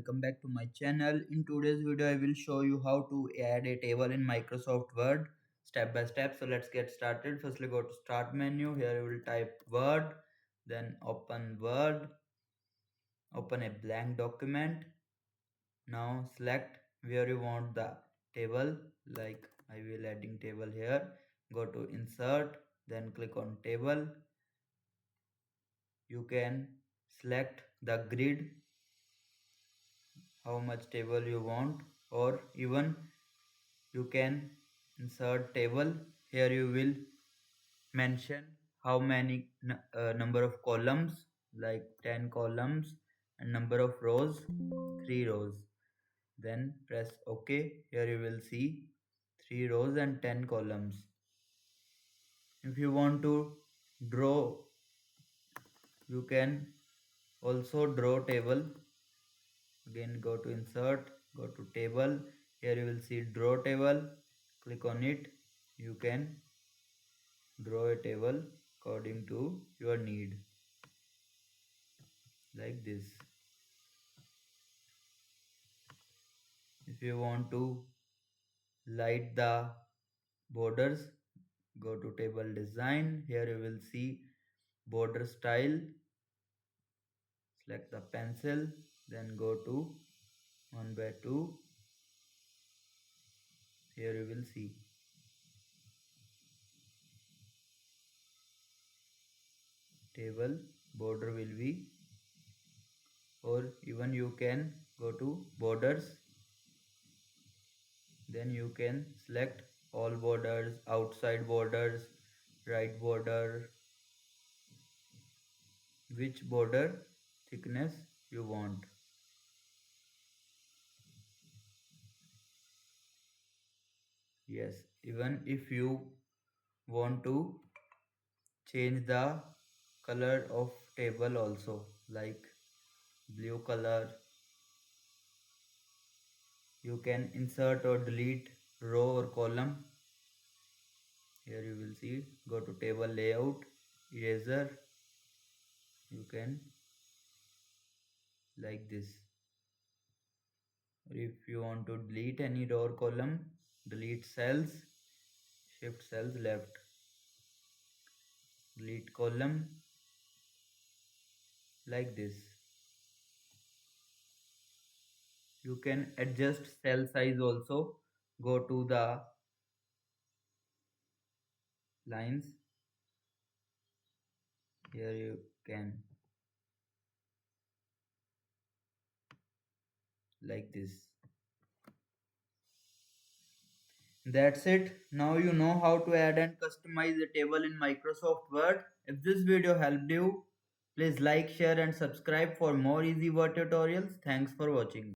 welcome back to my channel. In today's video I will show you how to add a table in Microsoft Word step by step. So let's get started. Firstly go to start menu. Here you will type Word, then open Word, open a blank document. Now select where you want the table, like I will adding table here. Go to insert, then click on table. You can select the grid, how much table you want, or even you can insert table. Here you will mention how many number of columns, like 10 columns, and number of rows, 3 rows. Then press ok. Here you will see 3 rows and 10 columns. If you want to draw, you can also draw table. Again go to insert, go to table. Here you will see draw table. Click on it. You can draw a table according to your need, like this. If you want to light the borders, go to table design. Here you will see border style. Select the pencil, then go to 1/2. Here you will see table border will be, or even you can go to borders. Then you can select all borders, outside borders, right border, which border thickness you want. Yes, even if you want to change the color of table also, like blue color, you can insert or delete row or column. Here you will see, go to table layout, eraser. You can, like this. Or if you want to delete any row or column, delete cells, shift cells left, delete column, like this. You can adjust cell size also. Go to the lines. Here you can, like this. That's it. Now you know how to add and customize a table in Microsoft Word. If this video helped you, please like, share and subscribe for more easy word tutorials. Thanks for watching.